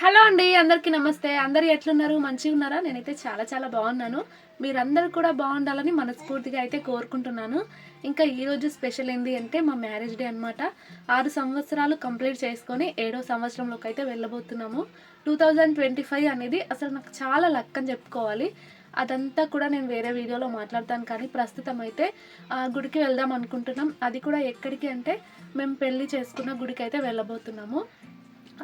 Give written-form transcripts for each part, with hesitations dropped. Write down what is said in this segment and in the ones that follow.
Hello అండి. అందరికీ నమస్తే. అందరూ ఎట్లున్నారు? మంచిగున్నారా? నేనైతే చాలా చాలా బాగున్నాను. మీరందరూ కూడా బాగుండాలని మనస్ఫూర్తిగా అయితే కోరుకుంటున్నాను. ఇంకా ఈరోజు స్పెషల్ ఏంది అంటే మా మ్యారేజ్ డే అనమాట. 6 సంవత్సరాలు కంప్లీట్ చేసుకొని 7వ సంవత్సరంలోకి అయితే వెళ్ళబోతున్నాము. 2025 అనేది అసలు నాకు చాలా లక్ అని చెప్పుకోవాలి. అదంతా కూడా నేను వేరే వీడియోలో మాట్లాడతాను కానీ ప్రస్తుతం అయితే గుడికి వెళ్దాం అనుకుంటున్నాం. అది కూడా ఎక్కడికి అంటే మేము పెళ్లి చేసుకున్న గుడికైతే వెళ్ళబోతున్నాము.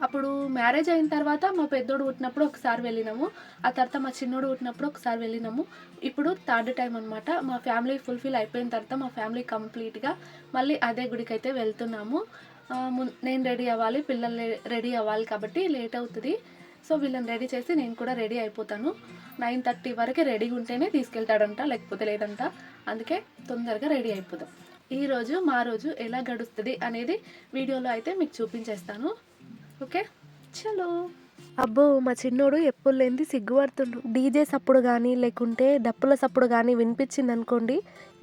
అప్పుడు మ్యారేజ్ అయిన తర్వాత మా పెద్దోడు పుట్టినప్పుడు ఒకసారి వెళ్ళినాము. ఆ తర్వాత మా చిన్నోడు పుట్టినప్పుడు ఒకసారి వెళ్ళినాము. ఇప్పుడు థర్డ్ టైం అనమాట. మా ఫ్యామిలీ ఫుల్ఫిల్ అయిపోయిన తర్వాత మా ఫ్యామిలీ కంప్లీట్‌గా మళ్ళీ అదే గుడికైతే వెళ్తున్నాము. నేను రెడీ అవ్వాలి, పిల్లలు రెడీ అవ్వాలి కాబట్టి లేట్ అవుతది. సో, వీళ్ళని రెడీ చేసి నేను కూడా రెడీ అయిపోతాను. 9:30 వరకే రెడీగా ఉంటేనే తీసుకెళ్తాడంట, లేకపోతే లేదంట. అందుకే తొందరగా రెడీ అయిపోదాం. ఈరోజు మా రోజు ఎలా గడుస్తది అనేది వీడియోలో అయితే మీకు చూపించేస్తాను. ఓకే, చలో. అబ్బో, మా చిన్నోడు ఎప్పుడు లేనిది సిగ్గుపడుతుండు. డీజే సప్పుడు కానీ లేకుంటే డప్పుల సప్పుడు కానీ వినిపించింది అనుకోండి,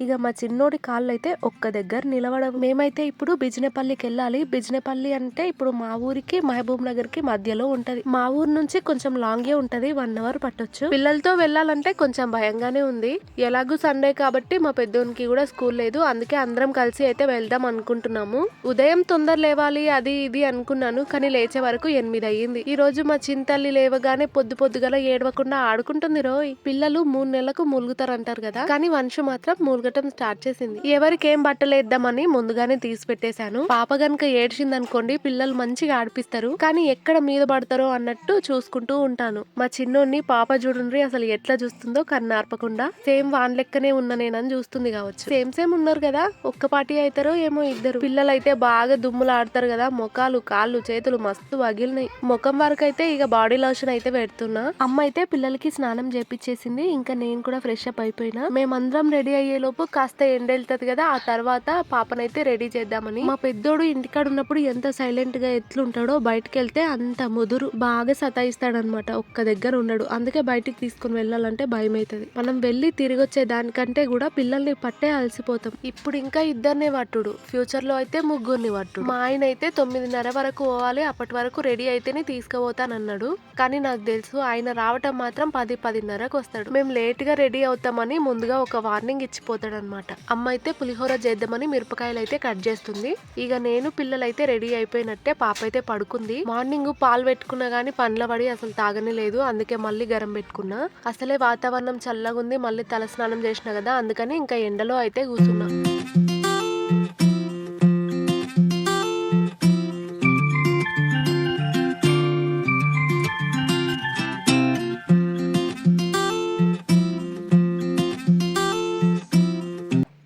ఇక మా చిన్నోడి కాళ్ళు అయితే ఒక్క దగ్గర నిలబడవు. మేమైతే ఇప్పుడు బిజినపల్లికి వెళ్ళాలి. బిజినపల్లి అంటే ఇప్పుడు మా ఊరికి మహబూబ్ నగర్ కి మధ్యలో ఉంటది. మా ఊరు నుంచి కొంచెం లాంగే ఉంటది, 1 అవర్ పట్టొచ్చు. పిల్లలతో వెళ్ళాలంటే కొంచెం భయంగానే ఉంది. ఎలాగూ సండే కాబట్టి మా పెద్దోనికి కూడా స్కూల్ లేదు, అందుకే అందరం కలిసి అయితే వెళ్దాం అనుకుంటున్నాము. ఉదయం తొందర లేవాలి అది ఇది అనుకున్నాను, కానీ లేచే వరకు 8 అయ్యింది. ఈ రోజు మా చింతల్లి లేవగానే పొద్దుగల ఏడవకుండా ఆడుకుంటుంది రోయ్. పిల్లలు 3 నెలలకు మూలుగుతారంటారు కదా, కానీ వంశు మాత్రం మూలగటం స్టార్ట్ చేసింది. ఎవరికి ఏం బట్టలు వేద్దామని ముందుగానే తీసి పెట్టేశాను. పాప గనుక ఏడ్చింది అనుకోండి, పిల్లలు మంచిగా ఆడిపిస్తారు, కానీ ఎక్కడ మీద పడతారో అన్నట్టు చూసుకుంటూ ఉంటాను. మా చిన్నోడిని పాప చూడండి అసలు ఎట్లా చూస్తుందో కన్నార్పకుండా. సేమ్ వాన్ లెక్కనే ఉన్న నేనని చూస్తుంది కావచ్చు. సేమ్ ఉన్నారు కదా, ఒక్క పాటి అవుతారో ఏమో ఇద్దరు. పిల్లలైతే బాగా దుమ్ములు ఆడతారు కదా, మొఖాలు కాళ్ళు చేతులు మస్తు వగిలినాయి. ముఖం వరకు అయితే ఇక బాడీ లోషన్ అయితే పెడుతున్నా. అమ్మ అయితే పిల్లలకి స్నానం చేపించేసింది. ఇంకా నేను కూడా ఫ్రెష్ అప్ అయిపోయినా. మేమందరం రెడీ అయ్యే లోపు కాస్త ఎండెళ్తది కదా, ఆ తర్వాత పాపనైతే రెడీ చేద్దామని. మా పెద్దోడు ఇంటికాడ ఉన్నప్పుడు ఎంత సైలెంట్ గా ఎట్లుంటాడో, బయటకు వెళ్తే అంత ముదురు, బాగా సతాయిస్తాడనమాట. ఒక్క దగ్గర ఉండడు. అందుకే బయటికి తీసుకుని వెళ్ళాలంటే భయం అవుతుంది. మనం వెళ్ళి తిరిగి వచ్చే దానికంటే కూడా పిల్లల్ని పట్టే అలసిపోతాం. ఇప్పుడు ఇంకా ఇద్దరినే పట్టుడు, ఫ్యూచర్ లో అయితే ముగ్గురిని పట్టుడు. మా ఆయన అయితే 9:30 వరకు పోవాలి, అప్పటి వరకు రెడీ అయితేనే తీసుకుపోతానన్నాడు. కానీ నాకు తెలుసు ఆయన రావటం మాత్రం 10-10:30కు వస్తాడు. మేము లేట్ గా రెడీ అవుతామని ముందుగా ఒక వార్నింగ్ ఇచ్చిపోతాడు అనమాట. అమ్మ అయితే పులిహోర చేద్దామని మిరపకాయలు అయితే కట్ చేస్తుంది. ఇక నేను పిల్లలైతే రెడీ అయిపోయినట్టే. పాప అయితే పడుకుంది. మార్నింగ్ పాలు పెట్టుకున్నా గానీ పండ్ల పడి అసలు తాగనే లేదు, అందుకే మళ్ళీ గరం పెట్టుకున్నా. అసలే వాతావరణం చల్లగా ఉంది, మళ్ళీ తలస్నానం చేసిన కదా, అందుకని ఇంకా ఎండలో అయితే కూర్చున్నా.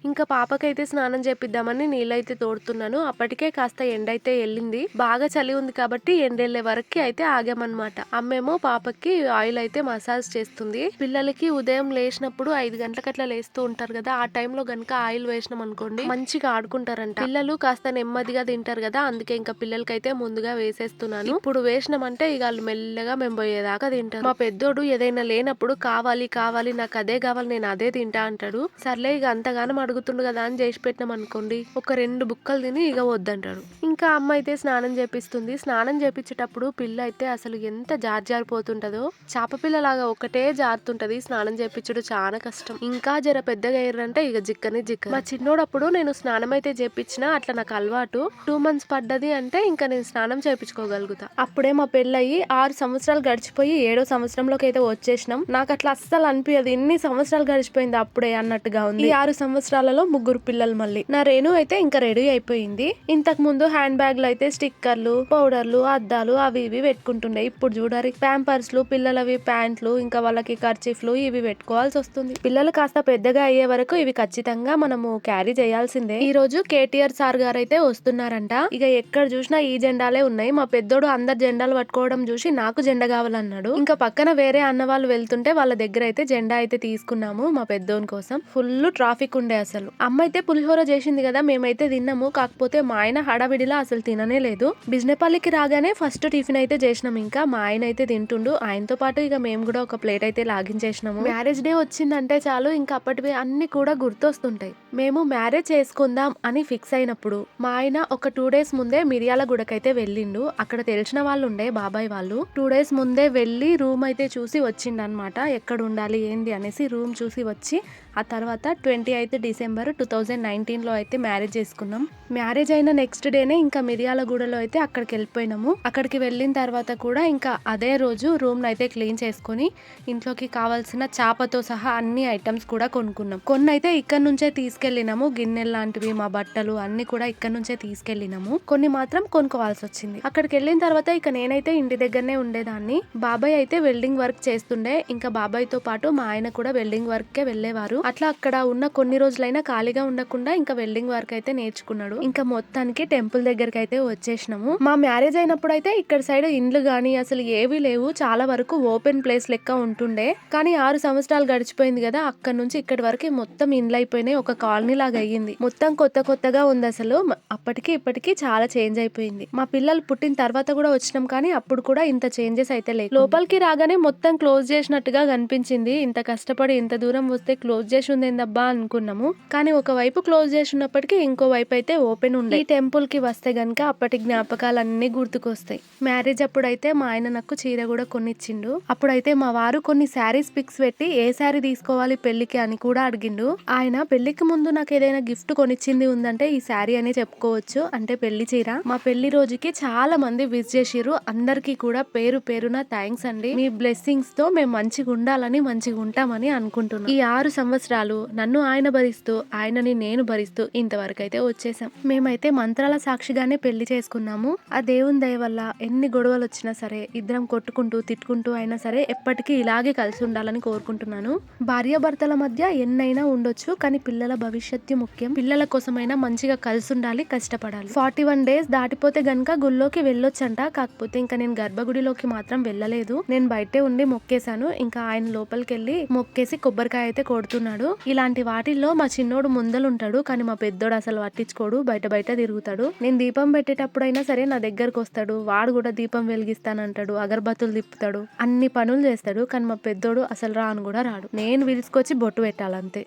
ఇంకా పాపకైతే స్నానం చేపిద్దామని నీళ్ళైతే తోడుతున్నాను. అప్పటికే కాస్త ఎండ అయితే వెళ్ళింది. బాగా చలి ఉంది కాబట్టి ఎండెళ్లే వరకు అయితే ఆగామన్నమాట. అమ్మేమో పాపకి ఆయిల్ అయితే మసాజ్ చేస్తుంది. పిల్లలకి ఉదయం లేచినప్పుడు 5 గంటలకు అట్లా లేస్తూ ఉంటారు కదా, ఆ టైంలో గనుక ఆయిల్ వేసినాం అనుకోండి మంచిగా ఆడుకుంటారంట. పిల్లలు కాస్త నెమ్మదిగా తింటారు కదా, అందుకే ఇంకా పిల్లలకైతే ముందుగా వేసేస్తున్నాను. ఇప్పుడు వేసినామంటే ఇక వాళ్ళు మెల్లగా మేము పోయేదాకా తింటారు. మా పెద్దోడు ఏదైనా లేనప్పుడు కావాలి కావాలి నాకు అదే కావాలి, నేను అదే తింటా అంటాడు. సర్లే ఇక అంతగానం అడుగుతుండు కదా అని చేసి పెట్టినాం అనుకోండి, ఒక 2 బుక్కలు తిని ఇక వద్దంటాడు. ఇంకా అమ్మ అయితే స్నానం చేపిస్తుంది. స్నానం చేపించేటప్పుడు పిల్ల అయితే అసలు ఎంత జారిపోతుంటదో, చాప పిల్లలాగా ఒకటే జారుతుంటది. స్నానం చేపించడు చాలా కష్టం. ఇంకా జర పెద్దగా అయ్యారంటే ఇక జిక్కని జిక్క. మా చిన్నోడప్పుడు నేను స్నానం అయితే చేపించిన, అట్లా నాకు అలవాటు. 2 months పడ్డది అంటే ఇంకా నేను స్నానం చేపించుకోగలుగుతా. అప్పుడే మా పెళ్ళయి 6 సంవత్సరాలు గడిచిపోయి 7వ సంవత్సరంలోకి అయితే వచ్చేసినాం. నాకు అట్లా అస్సలు అనిపించదు, ఇన్ని సంవత్సరాలు గడిచిపోయింది అప్పుడే అన్నట్టుగా ఉంది. ఈ 6 సంవత్సరాలలో 3 పిల్లలు. మళ్ళీ నా రేణు అయితే ఇంకా రెడీ అయిపోయింది. ఇంతకు ముందు హ్యాండ్ బ్యాగ్ లో అయితే స్టిక్కర్లు, పౌడర్లు, అద్దాలు అవి ఇవి పెట్టుకుంటుండే. ఇప్పుడు చూడాలి ప్యాంపర్స్లు, పిల్లలవి ప్యాంట్లు, ఇంకా వాళ్ళకి కర్చీఫ్లు ఇవి పెట్టుకోవాల్సి వస్తుంది. పిల్లలు కాస్త పెద్దగా అయ్యే వరకు ఇవి ఖచ్చితంగా మనము క్యారీ చేయాల్సిందే. ఈ రోజు కేటీఆర్ సార్ గారు అయితే వస్తున్నారంట. ఇక ఎక్కడ చూసినా ఈ జెండాలే ఉన్నాయి. మా పెద్దోడు అందరు జెండాలు పట్టుకోవడం చూసి నాకు జెండా కావాలన్నాడు. ఇంకా పక్కన వేరే అన్న వాళ్ళు వెళ్తుంటే వాళ్ళ దగ్గర అయితే జెండా అయితే తీసుకున్నాము మా పెద్దోని కోసం. ఫుల్ ట్రాఫిక్ ఉండే అసలు. అమ్మ అయితే పులిహోర చేసింది కదా, మేమైతే తిన్నాము. కాకపోతే మా ఆయన హడావిడిలా అసలు తిననే లేదు. బిజినపల్లికి రాగానే ఫస్ట్ టిఫిన్ అయితే చేసినాం. ఇంకా మా ఆయన అయితే తింటుండు, ఆయనతో పాటు ఇక మేము కూడా ఒక ప్లేట్ అయితే లాగించేసినాము. మ్యారేజ్ డే వచ్చిందంటే చాలు ఇంకా అప్పటివి అన్ని కూడా గుర్తొస్తుంటాయి. మేము మ్యారేజ్ చేసుకుందాం అని ఫిక్స్ అయినప్పుడు మా ఆయన ఒక 2 days ముందే మిరియాల గుడకైతే వెళ్ళిండు. అక్కడ తెలిసిన వాళ్ళు ఉండే బాబాయ్ వాళ్ళు. 2 days ముందే వెళ్ళి రూమ్ అయితే చూసి వచ్చిండనమాట. ఎక్కడ ఉండాలి ఏంది అనేసి రూమ్ చూసి వచ్చి ఆ తర్వాత 28th December 2019లో అయితే మ్యారేజ్ చేసుకున్నాం. మ్యారేజ్ అయిన నెక్స్ట్ డేనే ఇంకా మిర్యాలగూడలో అయితే అక్కడికి వెళ్ళిపోయినాము. అక్కడికి వెళ్ళిన తర్వాత కూడా ఇంకా అదే రోజు రూమ్ అయితే క్లీన్ చేసుకుని ఇంట్లోకి కావాల్సిన చాపతో సహా అన్ని ఐటమ్స్ కూడా కొనుక్కున్నాం. కొన్ని అయితే ఇక్కడ నుంచే తీసుకెళ్ళినాము. గిన్నెలు లాంటివి, మా బట్టలు అన్ని కూడా ఇక్కడ నుంచే తీసుకెళ్ళినాము. కొన్ని మాత్రం కొనుక్కోవాల్సి వచ్చింది. అక్కడికి వెళ్ళిన తర్వాత ఇక నేనైతే ఇంటి దగ్గరనే ఉండేదాన్ని. బాబాయ్ అయితే వెల్డింగ్ వర్క్ చేస్తుండే. ఇంకా బాబాయ్ తో పాటు మా ఆయన కూడా వెల్డింగ్ వర్క్ కే వెళ్ళేవారు. అట్లా అక్కడ ఉన్న కొన్ని రోజులైనా ఖాళీగా ఉండకుండా ఇంకా వెల్డింగ్ వర్క్ అయితే నేర్చుకున్నాడు. ఇంకా మొత్తానికి టెంపుల్ దగ్గరికి అయితే వచ్చేసినాము. మా మ్యారేజ్ అయినప్పుడు అయితే ఇక్కడ సైడ్ ఇండ్లు గానీ అసలు ఏవీ లేవు. చాలా వరకు ఓపెన్ ప్లేస్ లెక్క ఉంటుండే. కానీ 6 సంవత్సరాలు గడిచిపోయింది కదా, అక్కడ నుంచి ఇక్కడి వరకు మొత్తం ఇండ్లు అయిపోయినాయి. ఒక కాలనీ లాగా అయ్యింది. మొత్తం కొత్తగా ఉంది అసలు. అప్పటికి ఇప్పటికి చాలా చేంజ్ అయిపోయింది. మా పిల్లలు పుట్టిన తర్వాత కూడా వచ్చినాం కానీ అప్పుడు కూడా ఇంత చేంజెస్ అయితే లేవు. లోపలికి రాగానే మొత్తం క్లోజ్ చేసినట్టుగా కనిపించింది. ఇంత కష్టపడి ఇంత దూరం వస్తే క్లోజ్ చేసి ఉందేందబ్బా అనుకున్నాము. కానీ ఒకవైపు క్లోజ్ చేసి ఉన్నప్పటికీ ఇంకో వైపు అయితే ఓపెన్ ఉండే. ఈ టెంపుల్ కి వస్తే గనక అప్పటి జ్ఞాపకాలన్నీ గుర్తుకొస్తాయి. మ్యారేజ్ అప్పుడైతే మా ఆయన నాకు చీర కూడా కొనిచ్చిండు. అప్పుడైతే మా వారు కొన్ని శారీస్ పిక్స్ పెట్టి ఏ శారీ తీసుకోవాలి పెళ్లికి అని కూడా అడిగిండు. ఆయన పెళ్లికి ముందు నాకు ఏదైనా గిఫ్ట్ కొనిచ్చింది ఉందంటే ఈ శారీ అనే చెప్పుకోవచ్చు. అంటే పెళ్లి చీర. మా పెళ్లి రోజుకి చాలా మంది విష్ చేసిర్రు. అందరికీ కూడా పేరు పేరున థ్యాంక్స్ అండి. మీ బ్లెస్సింగ్స్ తో మేము మంచిగా ఉండాలని మంచిగా ఉంటామని అనుకుంటున్నాం. ఈ 6 సంవత్సరాలు నన్ను ఆయన భరిస్తూ ఆయనని నేను భరిస్తూ ఇంతవరకు అయితే వచ్చేసాం. మేమైతే మంత్రాల సాక్షిగానే పెళ్లి చేసుకున్నాము. ఆ దేవుని దయ వల్ల ఎన్ని గొడవలు వచ్చినా సరే ఇద్దరం కొట్టుకుంటూ తిట్టుకుంటూ అయినా సరే ఎప్పటికీ ఇలాగే కలిసి ఉండాలని కోరుకుంటున్నాను. భార్యాభర్తల మధ్య ఎన్నైనా ఉండొచ్చు కానీ పిల్లల భవిష్యత్తు ముఖ్యం. పిల్లల కోసమైనా మంచిగా కలిసి ఉండాలి, కష్టపడాలి. 41 days దాటిపోతే గనక గుళ్ళోకి వెళ్ళొచ్చంట. కాకపోతే ఇంకా నేను గర్భగుడిలోకి మాత్రం వెళ్ళలేదు. నేను బయటే ఉండి మొక్కేశాను. ఇంకా ఆయన లోపలికి వెళ్ళి మొక్కేసి కొబ్బరికాయ అయితే కొడుతున్నాడు. ఇలాంటి వాటిల్లో మా చిన్నోడు ముందలుంటాడు కానీ మా పెద్దోడు అసలు పట్టించుకోడు. బయట తిరుగుతాడు. నేను దీపం పెట్టేటప్పుడైనా సరే నా దగ్గరకు వస్తాడు. వాడు కూడా దీపం వెలిగిస్తానంటాడు, అగరబత్తులు తిప్పుతాడు, అన్ని పనులు చేస్తాడు. కానీ మా పెద్దోడు అసలు రాను కూడా రాడు. నేను పిలుచుకొచ్చి బొట్టు పెట్టాలంతే.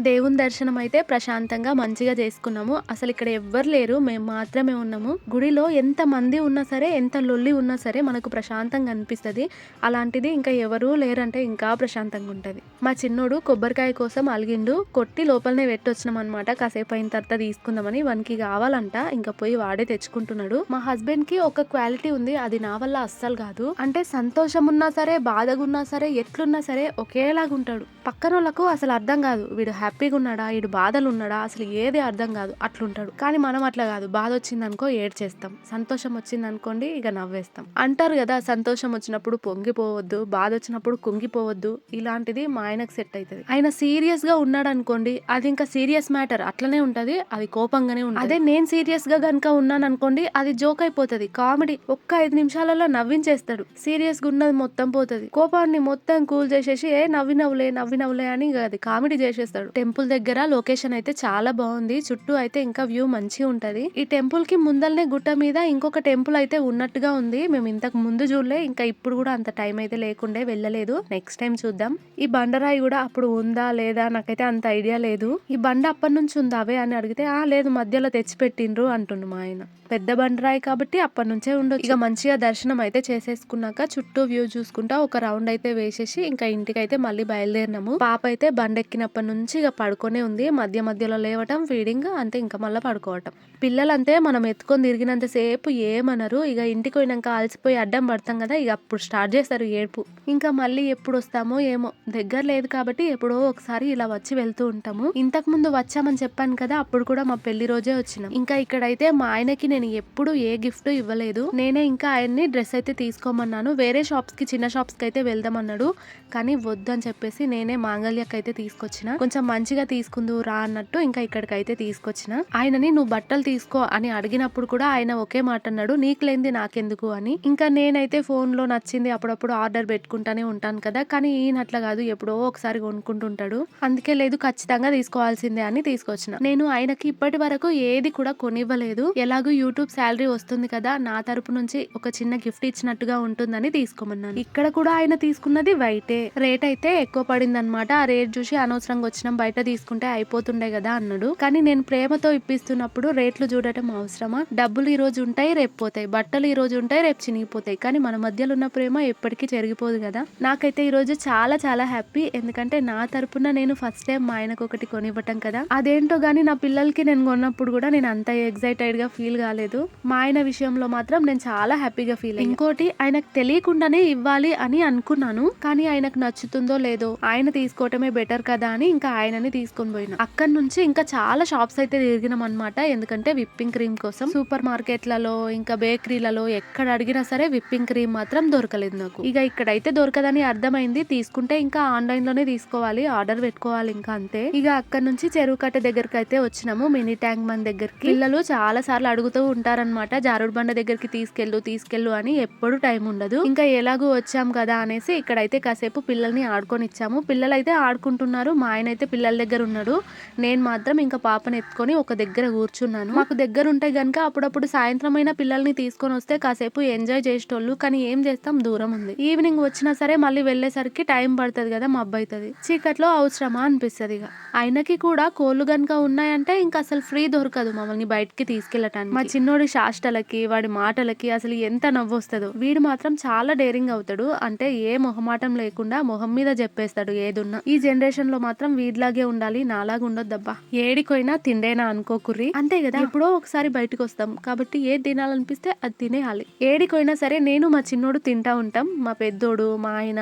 దేవుని దర్శనం అయితే ప్రశాంతంగా మంచిగా చేసుకున్నాము. అసలు ఇక్కడ ఎవ్వరు లేరు, మేము మాత్రమే ఉన్నాము. గుడిలో ఎంత మంది ఉన్నా సరే, ఎంత లొల్లి ఉన్నా సరే మనకు ప్రశాంతంగా అనిపిస్తుంది. అలాంటిది ఇంకా ఎవరూ లేరంటే ఇంకా ప్రశాంతంగా ఉంటుంది. మా చిన్నోడు కొబ్బరికాయ కోసం అలిగిండు. కొట్టి లోపలనే పెట్టొచ్చినాం అనమాట. కాసేపు అయిన తర్వాత తీసుకుందామని. వానికి కావాలంట, ఇంకా పోయి వాడే తెచ్చుకుంటున్నాడు. మా హస్బెండ్ కి ఒక క్వాలిటీ ఉంది, అది నా వల్ల అస్సలు కాదు. అంటే సంతోషం ఉన్నా సరే, బాధగా ఉన్నా సరే, ఎట్లున్నా సరే ఒకేలాగా ఉంటాడు. పక్కన వాళ్ళకు అసలు అర్థం కాదు వీడు హ్యాపీగా ఉన్నాడా, వీడు బాధలు ఉన్నాడా, అసలు ఏది అర్థం కాదు, అట్లుంటాడు. కానీ మనం అట్లా కాదు. బాధ వచ్చిందనుకో ఏడ్చేస్తాం, సంతోషం వచ్చిందనుకోండి ఇక నవ్వేస్తాం. అంటారు కదా, సంతోషం వచ్చినప్పుడు పొంగిపోవద్దు, బాధ వచ్చినప్పుడు కుంగిపోవద్దు. ఇలాంటిది మా ఆయనకు సెట్ అవుతుంది. ఆయన సీరియస్ గా ఉన్నాడు అనుకోండి, అది ఇంకా సీరియస్ మ్యాటర్ అట్లనే ఉంటది, అది కోపంగానే ఉంటుంది. అదే నేను సీరియస్ గా గనుక ఉన్నాను అనుకోండి, అది జోక్ అయిపోతుంది, కామెడీ. ఒక్క 5 నిమిషాలలో నవ్వించేస్తాడు. సీరియస్ గా ఉన్నది మొత్తం పోతుంది. కోపాన్ని మొత్తం కూల్ చేసేసి నవ్వులే అని అది కామెడీ చేసేస్తాడు. టెంపుల్ దగ్గర లొకేషన్ అయితే చాలా బాగుంది. చుట్టూ అయితే ఇంకా వ్యూ మంచిగా ఉంటది. ఈ టెంపుల్ కి ముందలనే గుట్ట మీద ఇంకొక టెంపుల్ అయితే ఉన్నట్టుగా ఉంది. మేము ఇంతకు ముందు చూడలే, ఇంకా ఇప్పుడు కూడా అంత టైం అయితే లేకుండే వెళ్ళలేదు. నెక్స్ట్ టైం చూద్దాం. ఈ బండరాయి కూడా అప్పుడు ఉందా లేదా నాకైతే అంత ఐడియా లేదు. ఈ బండ అప్పటి నుంచి ఉందా అవే అని అడిగితే లేదు మధ్యలో తెచ్చిపెట్టిండ్రు అంటుండు మా ఆయన. పెద్ద బండరాయి కాబట్టి అప్పటి నుంచే ఉండొచ్చు. ఇక మంచిగా దర్శనం అయితే చేసేసుకున్నాక చుట్టూ వ్యూ చూసుకుంటా ఒక రౌండ్ అయితే వేసేసి ఇంకా ఇంటికి అయితే మళ్ళీ బయలుదేరినాము. పాప అయితే బండెక్కినప్పటి నుంచి ఇక పడుకొనే ఉంది. మధ్యలో లేవటం, ఫీడింగ్ అంతే, ఇంకా మళ్ళీ పడుకోవటం. పిల్లలంతే మనం ఎత్తుకొని తిరిగినంత సేపు ఏమనరు. ఇక ఇంటికి పోయినాక అలసిపోయి అడ్డం పడతాం కదా, ఇక అప్పుడు స్టార్ట్ చేస్తారు ఏడుపు. ఇంకా మళ్ళీ ఎప్పుడు వస్తామో ఏమో, దగ్గర లేదు కాబట్టి ఎప్పుడో ఒకసారి ఇలా వచ్చి వెళ్తూ ఉంటాము. ఇంతకు ముందు వచ్చామని చెప్పాను కదా, అప్పుడు కూడా మా పెళ్లి రోజే వచ్చినాం. ఇంకా ఇక్కడైతే మా ఆయనకి నేను ఎప్పుడు ఏ గిఫ్ట్ ఇవ్వలేదు. నేనే ఇంకా ఆయన్ని డ్రెస్ అయితే తీసుకోమన్నాను. వేరే షాప్స్ కి, చిన్న షాప్స్ కి అయితే వెళ్దామన్నాడు, కానీ వద్దని చెప్పేసి నేనే మాంగళ్యకి అయితే తీసుకొచ్చిన. కొంచెం మంచిగా తీసుకుందు రా అన్నట్టు ఇంకా ఇక్కడికైతే తీసుకొచ్చిన. ఆయనని నువ్వు బట్టలు తీసుకో అని అడిగినప్పుడు కూడా ఆయన ఒకే మాట అన్నాడు, నీకు లేనిది నాకెందుకు అని. ఇంకా నేనైతే ఫోన్ లో నచ్చింది అప్పుడప్పుడు ఆర్డర్ పెట్టుకుంటానే ఉంటాను కదా, కానీ ఈయన అట్లా కాదు, ఎప్పుడో ఒకసారి కొనుక్కుంటుంటాడు. అందుకే లేదు, ఖచ్చితంగా తీసుకోవాల్సిందే అని తీసుకొచ్చిన. నేను ఆయనకి ఇప్పటి వరకు ఏది కూడా కొనివ్వలేదు. ఎలాగో యూట్యూబ్ శాలరీ వస్తుంది కదా, నా తరపు నుంచి ఒక చిన్న గిఫ్ట్ ఇచ్చినట్టుగా ఉంటుందని తీసుకోమన్నాను. ఇక్కడ కూడా ఆయన తీసుకున్నది వైటే. రేట్ అయితే ఎక్కువ పడింది అనమాట. ఆ రేట్ చూసి అనవసరంగా వచ్చినాం, బయట తీసుకుంటే అయిపోతుండే కదా అన్నాడు. కానీ నేను ప్రేమతో ఇప్పిస్తున్నప్పుడు రేట్లు చూడటం అవసరమా? డబ్బులు ఈ రోజు ఉంటాయి, రేపు పోతాయి. బట్టలు ఈ రోజు ఉంటాయి, రేపు చినిగిపోతాయి. కానీ మన మధ్యలో ఉన్న ప్రేమ ఎప్పటికీ చెరిగిపోదు కదా. నాకైతే ఈ రోజు చాలా చాలా హ్యాపీ. ఎందుకంటే నా తరపున నేను ఫస్ట్ టైం మా ఆయనకు ఒకటి కొనివ్వటం కదా. అదేంటో గానీ నా పిల్లలకి నేను కొన్నప్పుడు కూడా నేను అంత ఎక్సైటెడ్ గా ఫీల్ కాలేదు. మా ఆయన విషయంలో మాత్రం నేను చాలా హ్యాపీగా ఫీల్ అయ్యాను. ఇంకోటి, ఆయనకు తెలియకుండానే ఇవ్వాలి అని అనుకున్నాను, కానీ ఆయనకు నచ్చుతుందో లేదో, ఆయన తీసుకోవటమే బెటర్ కదా అని ఇంకా ఆయనని తీసుకొని పోయినా. అక్కడి నుంచి ఇంకా చాలా షాప్స్ అయితే తిరిగినాం అనమాట. ఎందుకంటే విప్పింగ్ క్రీమ్ కోసం సూపర్ మార్కెట్లలో ఇంకా బేకరీలలో ఎక్కడ అడిగినా సరే విప్పింగ్ క్రీమ్ మాత్రం దొరకలేదు నాకు. ఇక ఇక్కడైతే దొరకదని అర్థమైంది, తీసుకుంటే ఇంకా ఆన్లైన్ లోనే తీసుకోవాలి, ఆర్డర్ పెట్టుకోవాలి ఇంకా అంతే. ఇక అక్కడ నుంచి చెరువు కట్ట దగ్గరికి అయితే వచ్చినాము, మినీ ట్యాంక్ బండ్ దగ్గరికి. పిల్లలు చాలా సార్లు అడుగుతూ ఉంటారనమాట, జారుడు బండ దగ్గరికి తీసుకెళ్ళు అని. ఎప్పుడు టైం ఉండదు. ఇంకా ఎలాగూ వచ్చాం కదా అనేసి ఇక్కడైతే కాసేపు పిల్లల్ని ఆడుకొని ఇచ్చాము. పిల్లలైతే ఆడుకుంటున్నారు, మా ఆయన అయితే పిల్లల దగ్గర ఉన్నాడు. నేను మాత్రం ఇంకా పాపను ఎత్తుకొని ఒక దగ్గర కూర్చున్నాను. మాకు దగ్గర ఉంటే గనుక అప్పుడప్పుడు సాయంత్రం అయినా పిల్లల్ని తీసుకొని వస్తే కాసేపు ఎంజాయ్ చేసేటోళ్ళు, కానీ ఏం చేస్తాం, దూరం ఉంది. ఈవినింగ్ వచ్చినా సరే మళ్ళీ వెళ్ళేసరికి టైం పడుతుంది కదా, మబ్బు అవుతుంది. చీకట్లో అవసరమా అనిపిస్తుంది. ఇక ఆయనకి కూడా కోళ్ళు గనుక ఉన్నాయంటే ఇంకా అసలు ఫ్రీ దొరకదు మమ్మల్ని బయటికి తీసుకెళ్ళటానికి. మా చిన్నోడి శాస్టలకి, వాడి మాటలకి అసలు ఎంత నవ్వు వస్తుందో. వీడు మాత్రం చాలా డేరింగ్ అవుతాడు, అంటే ఏ మొహమాటం లేకుండా మొహం మీద చెప్పేస్తాడు ఏదున్నా. ఈ జనరేషన్ లో మాత్రం వీడిలాగే ఉండాలి, నాలాగా ఉండొద్దబ్బా. ఏడికోయినా తిండేనా అనుకోకుర్రి, అంతే కదా. ఎప్పుడో ఒకసారి బయటకు వస్తాం కాబట్టి ఏది తినాలనిపిస్తే అది తినేయాలి. ఏడికోయినా సరే నేను మా చిన్నోడు తింటా ఉంటాం, మా పెద్దోడు మా ఆయన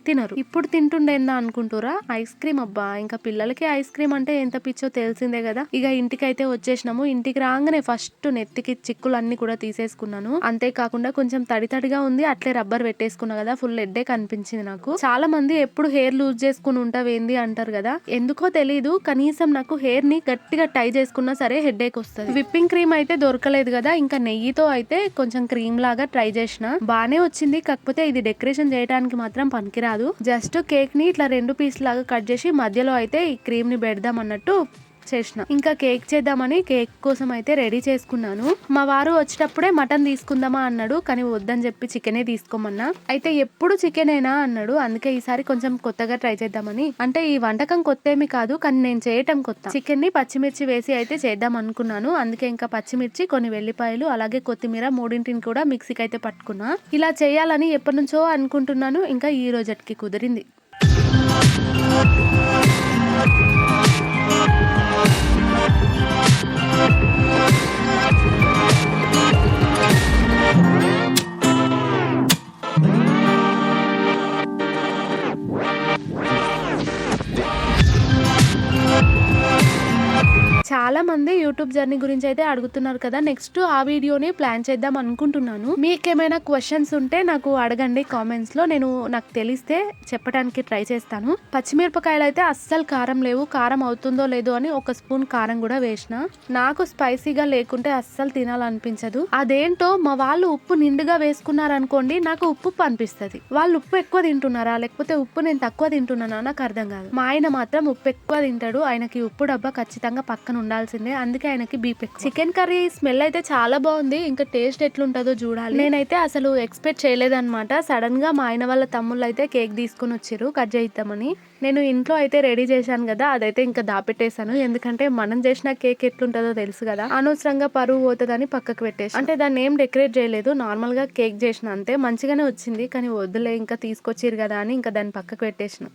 తినరు. ఇప్పుడు తింటుండేందా అనుకుంటారా, ఐస్ క్రీమ్. అబ్బా, ఇంకా పిల్లలకి ఐస్ క్రీమ్ అంటే ఎంత పిచ్చో తెలిసిందే కదా. ఇక ఇంటికైతే వచ్చేసినాము. ఇంటికి రాగానే ఫస్ట్ నెత్తికి చిక్కులన్నీ కూడా తీసేసుకున్నాను. అంతేకాకుండా కొంచెం తడిగా ఉంది, అట్లే రబ్బర్ పెట్టేసుకున్నా కదా, ఫుల్ హెడ్ఏక్ అనిపించింది నాకు. చాలా మంది ఎప్పుడు హెయిర్ లూజ్ చేసుకుని ఉంటావేంది అంటారు కదా, ఎందుకో తెలీదు, కనీసం నాకు హెయిర్ ని గట్టిగా టై చేసుకున్నా సరే హెడ్ఏక్ వస్తుంది. విప్పింగ్ క్రీమ్ అయితే దొరకలేదు కదా, ఇంకా నెయ్యితో అయితే కొంచెం క్రీమ్ లాగా ట్రై చేసిన, బానే వచ్చింది. కాకపోతే ఇది డెకరేషన్ చేయడానికి మాత్రం పనికిరాదు. జస్ట్ కేక్ ని ఇట్లా 2 పీస్ లాగా కట్ చేసి మధ్యలో అయితే ఈ క్రీమ్ ని పెడదాం అన్నట్టు చేసిన. ఇంకా కేక్ చేద్దామని కేక్ కోసం అయితే రెడీ చేసుకున్నాను. మా వారు వచ్చేటప్పుడే మటన్ తీసుకుందామా అన్నాడు, కానీ వద్దని చెప్పి చికెనే తీసుకోమన్నా. అయితే ఎప్పుడు చికెనేనా అన్నాడు, అందుకే ఈసారి కొంచెం కొత్తగా ట్రై చేద్దామని. అంటే ఈ వంటకం కొత్త ఏమి కాదు, కానీ నేను చేయటం కొత్త. చికెన్ ని పచ్చిమిర్చి వేసి అయితే చేద్దాం అనుకున్నాను. అందుకే ఇంకా పచ్చిమిర్చి, కొన్ని వెల్లిపాయలు, అలాగే కొత్తిమీర మూడింటిని కూడా మిక్సీకి అయితే పట్టుకున్నా. ఇలా చేయాలని ఎప్పటి నుంచో అనుకుంటున్నాను, ఇంకా ఈ రోజుకి కుదిరింది. చాలా మంది యూట్యూబ్ జర్నీ గురించి అయితే అడుగుతున్నారు కదా, నెక్స్ట్ ఆ వీడియోని ప్లాన్ చేద్దాం అనుకుంటున్నాను. మీకేమైనా క్వశ్చన్స్ ఉంటే నాకు అడగండి కామెంట్స్ లో, నేను నాకు తెలిస్తే చెప్పడానికి ట్రై చేస్తాను. పచ్చిమిరపకాయలు అయితే అస్సలు కారం లేవు, కారం అవుతుందో లేదో అని ఒక స్పూన్ కారం కూడా వేసిన. నాకు స్పైసీగా లేకుంటే అస్సలు తినాలనిపించదు. అదేంటో మా వాళ్ళు ఉప్పు నిండుగా వేసుకున్నారనుకోండి, నాకు ఉప్పు అనిపిస్తుంది. వాళ్ళు ఉప్పు ఎక్కువ తింటున్నారా లేకపోతే ఉప్పు నేను తక్కువ తింటున్నానా నాకు అర్థం కాదు. మా ఆయన మాత్రం ఉప్పు ఎక్కువ తింటాడు, ఆయనకి ఉప్పు డబ్బా ఖచ్చితంగా పక్కన ఉండాల్సిందే, అందుకే ఆయనకి బీపీ ఎక్కువ. చికెన్ కర్రీ స్మెల్ అయితే చాలా బాగుంది, ఇంకా టేస్ట్ ఎట్లుంటుందో చూడాలి. నేనైతే అసలు ఎక్స్పెక్ట్ చేయలేదన్నమాట. సడన్ గా మా ఆయన వాళ్ళ తమ్ముళ్ళు అయితే కేక్ తీసుకుని వచ్చారు కట్ చేద్దామని. నేను ఇంట్లో అయితే రెడీ చేశాను కదా, అదైతే ఇంకా దాపెట్టేశాను. ఎందుకంటే మనం చేసిన కేక్ ఎట్లుంటుందో తెలుసు కదా, అనవసరంగా పరువు పోతుందని పక్కకు పెట్టేసి, అంటే దాన్ని ఏం డెకరేట్ చేయలేదు, నార్మల్ గా కేక్ చేసిన అంతే. మంచిగానే వచ్చింది, కానీ వద్దులే ఇంకా తీసుకొచ్చిరు కదా అని ఇంకా దాన్ని పక్కకు పెట్టేసిన.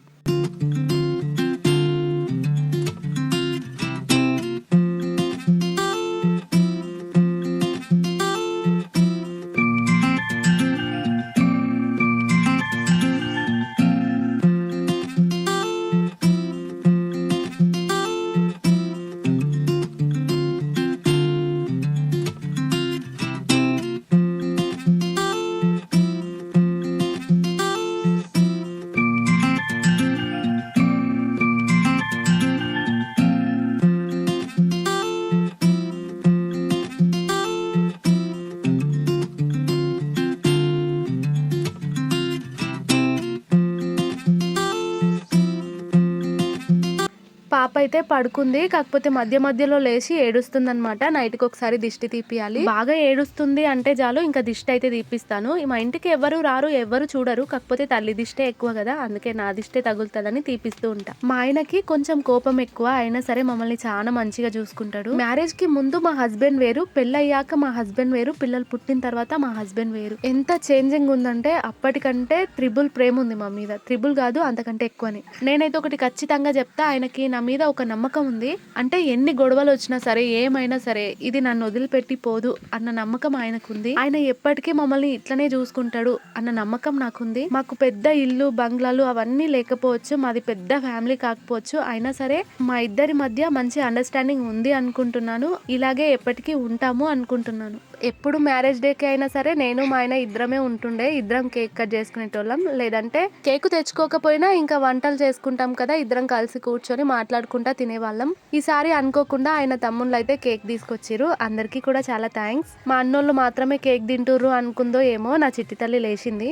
పాప అయితే పడుకుంది, కాకపోతే మధ్య మధ్యలో లేచి ఏడుస్తుంది అనమాట. నైట్కి ఒకసారి దిష్టి తీపియాలి. బాగా ఏడుస్తుంది అంటే చాలు ఇంకా దిష్టి అయితే తీపిస్తాను. మా ఇంటికి ఎవరు రారు, ఎవరు చూడరు, కాకపోతే తల్లి దిష్టే ఎక్కువ కదా, అందుకే నా దిష్టే తగులుతుందని తీపిస్తూ ఉంటా. మా ఆయనకి కొంచెం కోపం ఎక్కువ, అయినా సరే మమ్మల్ని చాలా మంచిగా చూసుకుంటాడు. మ్యారేజ్ కి ముందు మా హస్బెండ్ వేరు, పెళ్ళయ్యాక మా హస్బెండ్ వేరు, పిల్లలు పుట్టిన తర్వాత మా హస్బెండ్ వేరు. ఎంత చేంజింగ్ ఉందంటే అప్పటికంటే త్రిబుల్ ప్రేమ ఉంది మా మీద. త్రిబుల్ కాదు, అంతకంటే ఎక్కువని. నేనైతే ఒకటి ఖచ్చితంగా చెప్తా, ఆయనకి నా మీద ఒక నమ్మకం ఉంది. అంటే ఎన్ని గొడవలు వచ్చినా సరే, ఏమైనా సరే, ఇది నన్ను వదిలిపెట్టి పోదు అన్న నమ్మకం ఆయనకుంది. ఆయన ఎప్పటికీ మమ్మల్ని ఇట్లనే చూసుకుంటాడు అన్న నమ్మకం నాకుంది. మాకు పెద్ద ఇల్లు, బంగ్లాలు అవన్నీ లేకపోవచ్చు, మాది పెద్ద ఫ్యామిలీ కాకపోవచ్చు, అయినా సరే మా ఇద్దరి మధ్య మంచి అండర్స్టాండింగ్ ఉంది అనుకుంటున్నాను. ఇలాగే ఎప్పటికీ ఉంటాము అనుకుంటున్నాను. ఎప్పుడు మ్యారేజ్ డేకి అయినా సరే నేను మా ఆయన ఇద్దరమే ఉంటుండే, ఇద్దరం కేక్ కట్ చేసుకునేటోళ్ళం. లేదంటే కేకు తెచ్చుకోకపోయినా ఇంకా వంటలు చేసుకుంటాం కదా, ఇద్దరం కలిసి కూర్చొని మాట్లాడుకుంటా తినేవాళ్ళం. ఈసారి అనుకోకుండా ఆయన తమ్ముళ్ళు అయితే కేక్ తీసుకొచ్చిర్రు. అందరికీ కూడా చాలా థ్యాంక్స్. మా అన్నోళ్ళు మాత్రమే కేక్ తింటుర్రు అనుకుందో ఏమో, నా చిట్టి తల్లి లేచింది.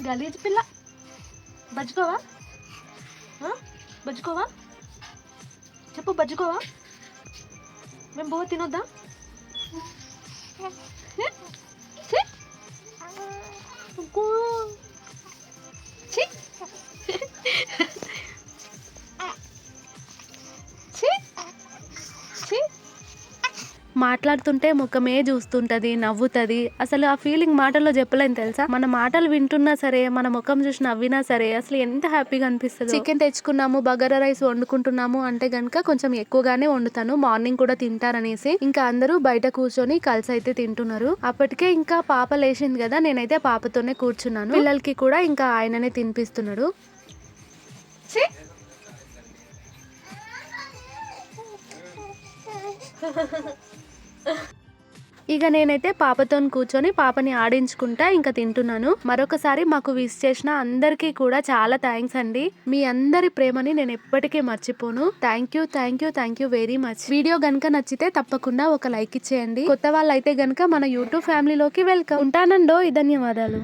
గలీజ్ పిల్ల, బజ్జుకోవా బజ్జుకోవా, చెప్పు బజ్జుకోవా, మేము బువ్వ తినొద్దా? మాట్లాడుతుంటే ముఖమే చూస్తుంటది, నవ్వుతుంది. అసలు ఆ ఫీలింగ్ మాటల్లో చెప్పలేని తెలుసా. మన మాటలు వింటున్నా సరే, మన ముఖం చూసి నవ్వినా సరే, అసలు ఎంత హ్యాపీగా అనిపిస్తుంది. చికెన్ తెచ్చుకున్నాము, బగారా రైస్ వండుకుంటున్నాము అంటే గనుక కొంచెం ఎక్కువగానే వండుతాను, మార్నింగ్ కూడా తింటారనేసి. ఇంకా అందరూ బయట కూర్చొని కలిసి అయితే తింటున్నారు. అప్పటికే ఇంకా పాప లేచింది కదా, నేనైతే పాపతోనే కూర్చున్నాను. పిల్లలకి కూడా ఇంకా ఆయననే తినిపిస్తున్నాడు. ఇక నేనైతే పాపతో కూర్చొని పాపని ఆడించుకుంటా ఇంకా తింటున్నాను. మరొకసారి మాకు విష్ చేసిన అందరికీ కూడా చాలా థ్యాంక్స్ అండి. మీ అందరి ప్రేమని నేను ఎప్పటికీ మర్చిపోను. Thank you very much. Video గనుక నచ్చితే తప్పకుండా ఒక లైక్ ఇచ్చేయండి. కొత్త వాళ్ళు అయితే గనుక మన యూట్యూబ్ ఫ్యామిలీలోకి వెల్కమ్. ఉంటానండో, ధన్యవాదాలు.